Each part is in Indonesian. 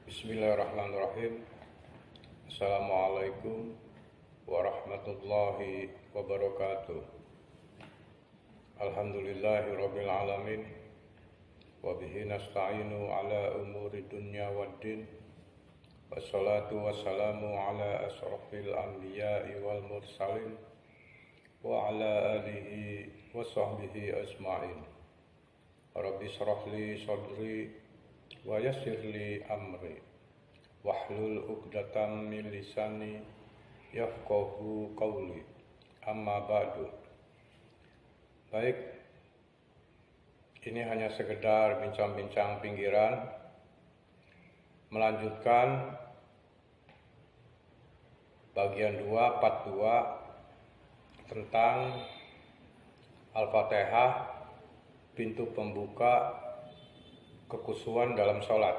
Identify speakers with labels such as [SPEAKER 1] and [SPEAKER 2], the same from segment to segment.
[SPEAKER 1] Bismillahirrahmanirrahim. Assalamualaikum warahmatullahi wabarakatuh. Alhamdulillahirabbil alamin wa bihi nasta'inu ala umuri dunya waddin. Wassalatu wassalamu ala asrafil anbiya'i wal mursalin wa ala alihi wa sahbihi ajma'in. Rabbi shrah li sadri wa yassir li amri wahlul 'uqdatam min lisani yafqahu qawli. Amma ba'du. Baik, ini hanya sekedar bincang-bincang pinggiran melanjutkan bagian 2 part 2 tentang Al-Fatihah, pintu pembuka kekhusyuan dalam sholat.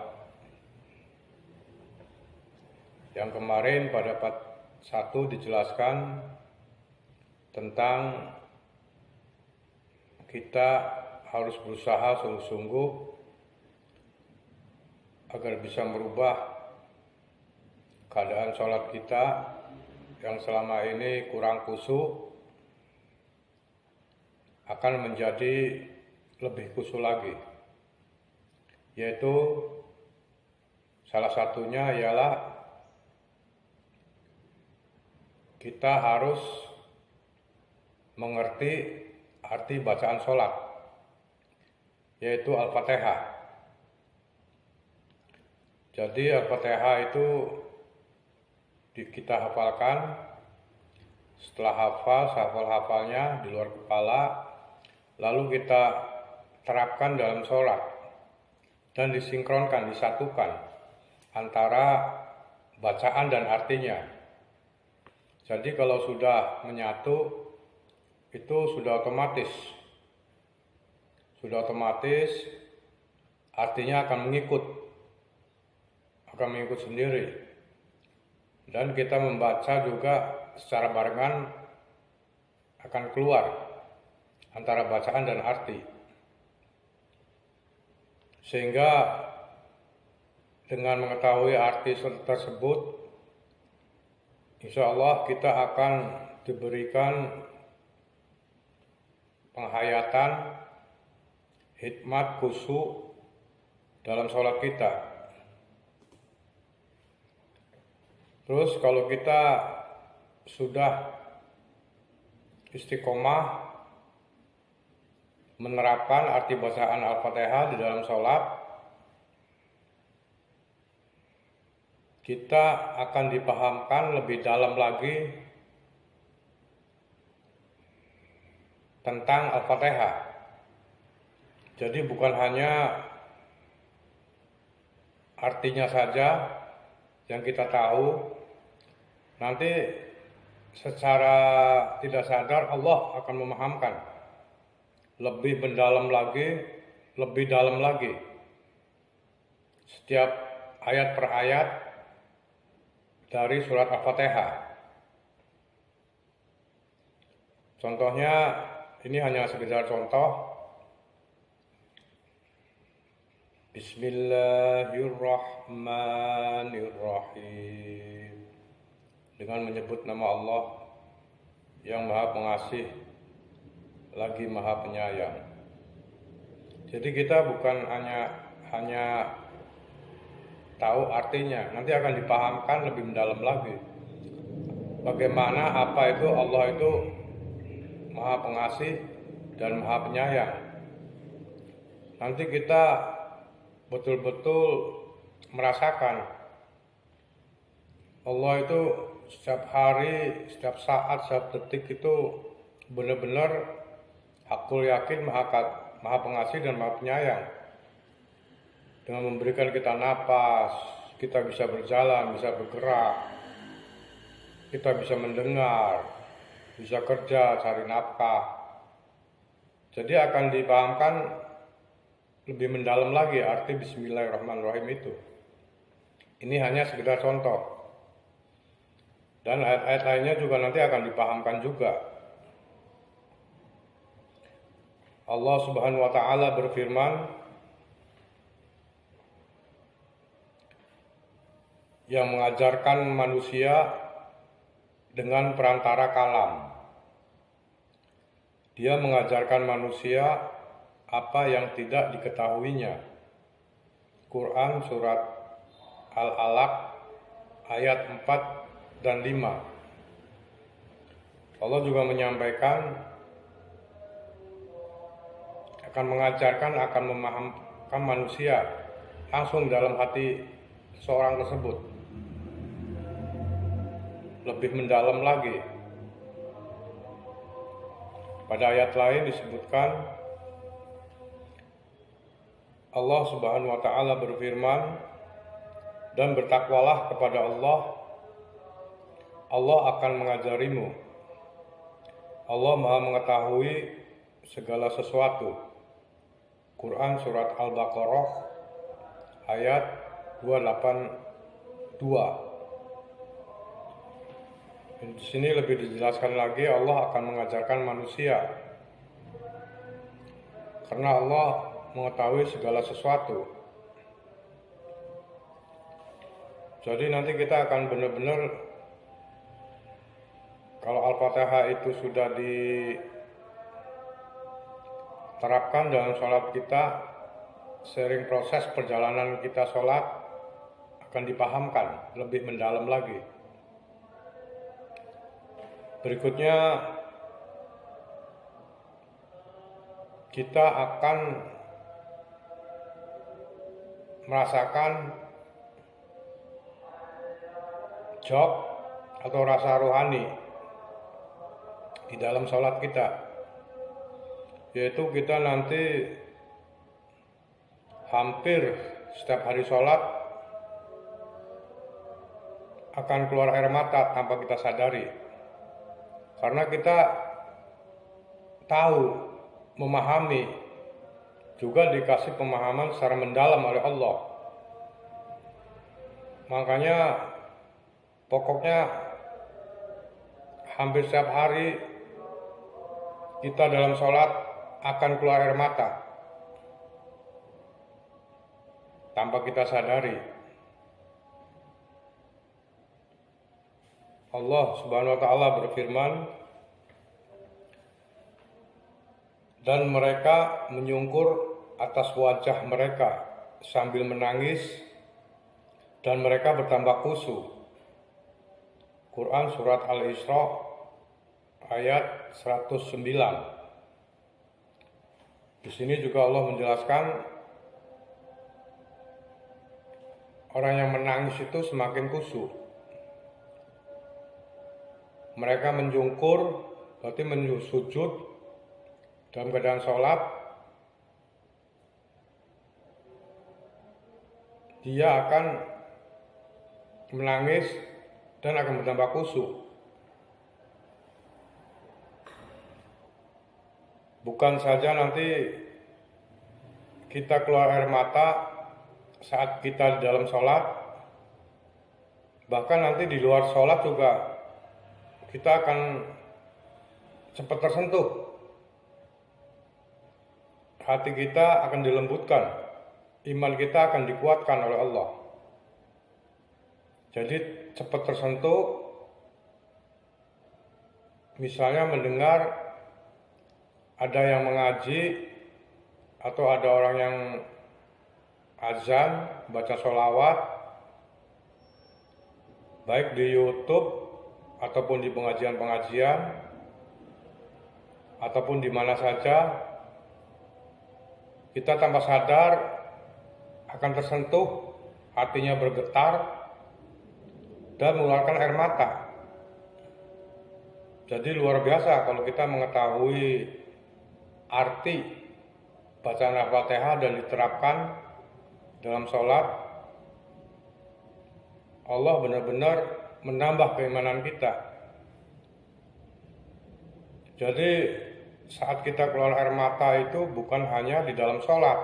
[SPEAKER 1] Yang kemarin pada part 1 dijelaskan tentang kita harus berusaha sungguh-sungguh agar bisa merubah keadaan sholat kita yang selama ini kurang khusyuk akan menjadi lebih khusyuk lagi, yaitu salah satunya ialah kita harus mengerti arti bacaan sholat, yaitu Al-Fatihah. Jadi Al-Fatihah itu kita hafalkan. Setelah hafal-hafalnya di luar kepala, lalu kita terapkan dalam sholat dan disinkronkan, disatukan antara bacaan dan artinya. Jadi kalau sudah menyatu, itu sudah otomatis artinya akan mengikut sendiri. Dan kita membaca juga secara barengan akan keluar antara bacaan dan arti. Sehingga dengan mengetahui arti tersebut, insya Allah kita akan diberikan penghayatan, hikmat, khusyuk dalam sholat kita. Terus kalau kita sudah istiqomah menerapkan arti bacaan Al-Fatihah di dalam sholat, kita akan dipahamkan lebih dalam lagi tentang Al-Fatihah. Jadi bukan hanya artinya saja yang kita tahu, nanti secara tidak sadar Allah akan memahamkan lebih mendalam lagi, lebih dalam lagi setiap ayat per ayat dari surat Al-Fatihah. Contohnya, ini hanya sekedar contoh. Bismillahirrahmanirrahim. Dengan menyebut nama Allah yang Maha Pengasih lagi Maha Penyayang. Jadi kita bukan hanya tahu artinya, nanti akan dipahamkan lebih mendalam lagi. Bagaimana apa itu Allah itu Maha Pengasih dan Maha Penyayang. Nanti kita betul-betul merasakan Allah itu setiap hari, setiap saat, setiap detik itu benar-benar aku yakin Maha Pengasih dan Maha Penyayang. Dengan memberikan kita napas, kita bisa berjalan, bisa bergerak, kita bisa mendengar, bisa kerja, cari nafkah. Jadi akan dipahamkan lebih mendalam lagi arti Bismillahirrahmanirrahim itu. Ini hanya sekedar contoh. Dan ayat-ayat lainnya juga nanti akan dipahamkan juga. Allah Subhanahu wa taala berfirman, yang mengajarkan manusia dengan perantara kalam. Dia mengajarkan manusia apa yang tidak diketahuinya. Quran surat Al-Alaq ayat 4 dan 5. Allah juga menyampaikan akan mengajarkan, akan memahamkan manusia langsung dalam hati seorang tersebut. Lebih mendalam lagi. Pada ayat lain disebutkan Allah Subhanahu wa taala berfirman, dan bertakwalah kepada Allah, Allah akan mengajarimu. Allah Maha mengetahui segala sesuatu. Quran surat Al-Baqarah ayat 282. Di sini lebih dijelaskan lagi, Allah akan mengajarkan manusia karena Allah mengetahui segala sesuatu. Jadi nanti kita akan benar-benar, kalau Al-Fatihah itu sudah diterapkan dalam sholat kita, sering proses perjalanan kita sholat akan dipahamkan lebih mendalam lagi. Berikutnya kita akan merasakan job atau rasa rohani di dalam sholat kita, yaitu kita nanti hampir setiap hari sholat akan keluar air mata tanpa kita sadari. Karena kita tahu, memahami, juga dikasih pemahaman secara mendalam oleh Allah. Makanya pokoknya hampir setiap hari kita dalam sholat akan keluar air mata tanpa kita sadari. Allah Subhanahu wa taala berfirman, dan mereka menyungkur atas wajah mereka sambil menangis dan mereka bertambah khusyuk. Quran surat Al-Isra ayat 109. Di sini juga Allah menjelaskan orang yang menangis itu semakin khusyuk. Mereka menjungkur, berarti sujud dalam keadaan sholat. Dia akan menangis dan akan bertambah khusyuk. Bukan saja nanti kita keluar air mata saat kita di dalam sholat, bahkan nanti di luar sholat juga kita akan cepat tersentuh. Hati kita akan dilembutkan, iman kita akan dikuatkan oleh Allah. Jadi cepat tersentuh, misalnya mendengar ada yang mengaji atau ada orang yang azan, baca sholawat, baik di YouTube ataupun di pengajian-pengajian ataupun di mana saja, kita tanpa sadar akan tersentuh, hatinya bergetar dan mengeluarkan air mata. Jadi luar biasa kalau kita mengetahui arti bacaan Al-Fatihah dan diterapkan dalam sholat. Allah benar-benar menambah keimanan kita. Jadi saat kita keluar air mata itu bukan hanya di dalam sholat,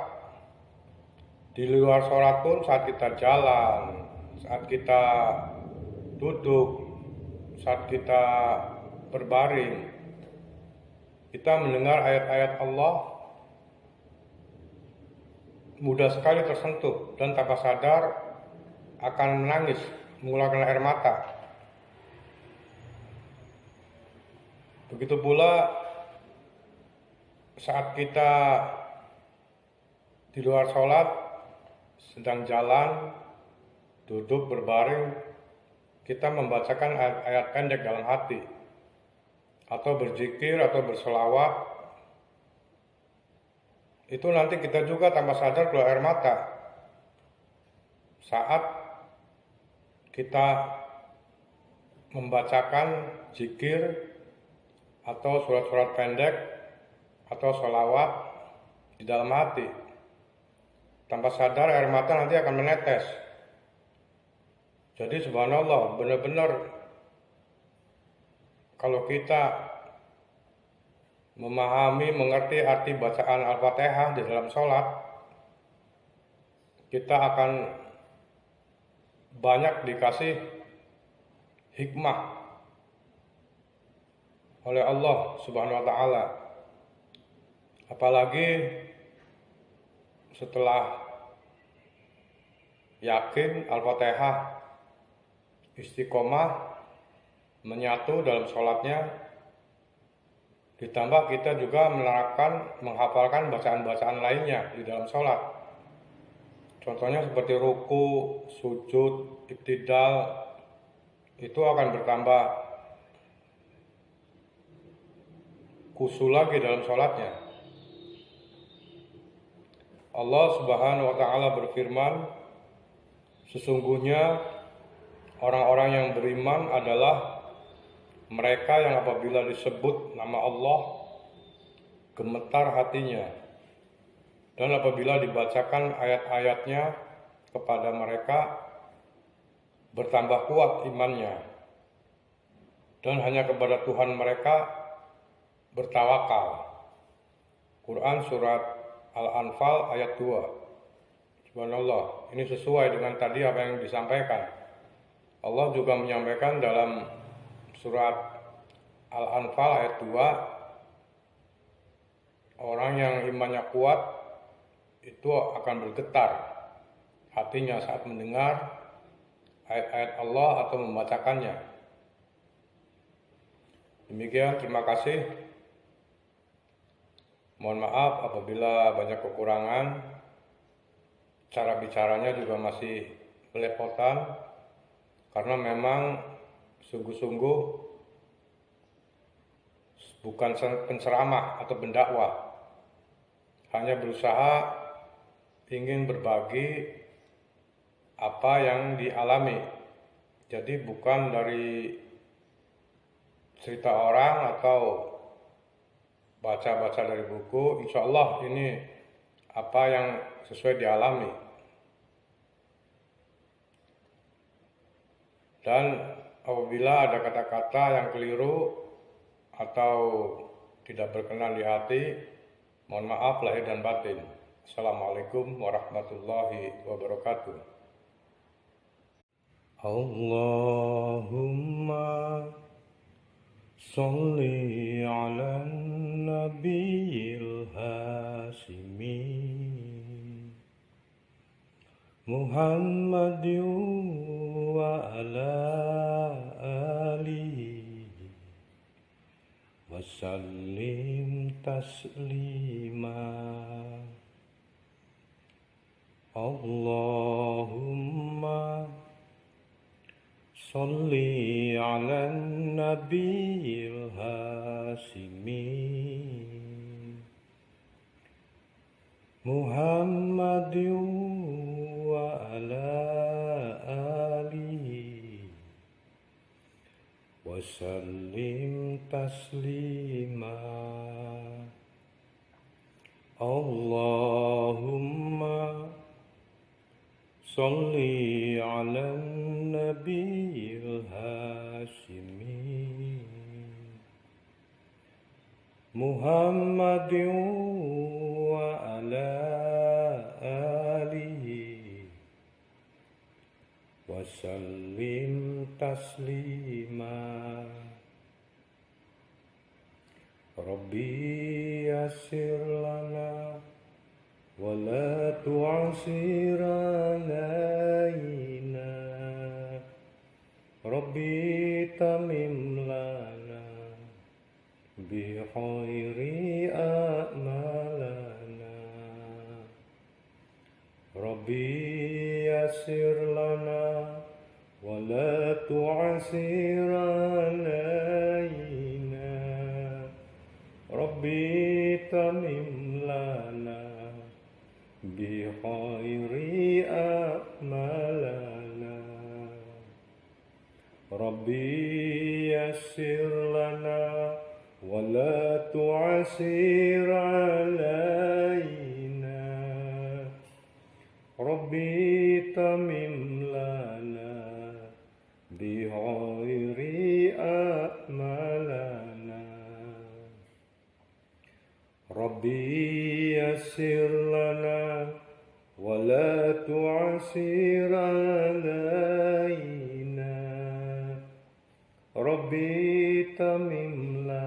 [SPEAKER 1] di luar sholat pun, saat kita jalan, saat kita duduk, saat kita berbaring, kita mendengar ayat-ayat Allah, mudah sekali tersentuh dan tanpa sadar akan menangis mengeluarkan air mata. Begitu pula saat kita di luar sholat, sedang jalan, duduk berbaring, kita membacakan ayat-ayat pendek dalam hati, atau berzikir, atau berselawat, itu nanti kita juga tanpa sadar keluar air mata. Saat kita membacakan zikir, atau surat-surat pendek, atau sholawat di dalam hati, tanpa sadar air mata nanti akan menetes. Jadi subhanallah, benar-benar kalau kita memahami, mengerti arti bacaan Al-Fatihah di dalam sholat, kita akan banyak dikasih hikmah oleh Allah Subhanahu wa Ta'ala. Apalagi setelah yakin Al-Fatihah, istiqomah, menyatu dalam sholatnya, ditambah kita juga menerapkan, menghafalkan bacaan-bacaan lainnya di dalam sholat. Contohnya seperti ruku, sujud, iktidal, itu akan bertambah khusyuk lagi dalam sholatnya. Allah Subhanahu wa Ta'ala berfirman, sesungguhnya orang-orang yang beriman adalah mereka yang apabila disebut nama Allah gemetar hatinya, dan apabila dibacakan ayat-ayatnya kepada mereka bertambah kuat imannya, dan hanya kepada Tuhan mereka bertawakal. Quran surat Al-Anfal ayat 2. Subhanallah, ini sesuai dengan tadi apa yang disampaikan. Allah juga menyampaikan dalam surat Al-Anfal ayat 2, orang yang imannya kuat itu akan bergetar hatinya saat mendengar ayat-ayat Allah atau membacakannya. Demikian, terima kasih. Mohon maaf apabila banyak kekurangan, cara bicaranya juga masih belepotan, karena memang sungguh-sungguh bukan penceramah atau pendakwah, hanya berusaha ingin berbagi apa yang dialami. Jadi bukan dari cerita orang atau baca-baca dari buku. Insya Allah ini apa yang sesuai dialami. Dan apabila ada kata-kata yang keliru atau tidak berkenan di hati, mohon maaf lahir dan batin. Assalamualaikum warahmatullahi wabarakatuh. Allahumma sholli ala nabiyil hasimi Muhammadin wa ala alihi wa sallim taslima. Allahumma sholli ala nabiyil hasimi Muhammadin wa ala alihi wa sallim taslima. Allahumma sholli ala nabiyil hasimi Muhammadin wa ala alihi wa sallim taslima. Rabbi yassir lana wa la tu'sir alaina يسر لنا ولا تعسر علينا ربي تمم لنا بخير أعمالنا ربي يسر لنا ولا تعسر علينا ربي تمم لنا بخير أعمالنا ربي يسر لنا ولا تعسر علينا ربي تمم لنا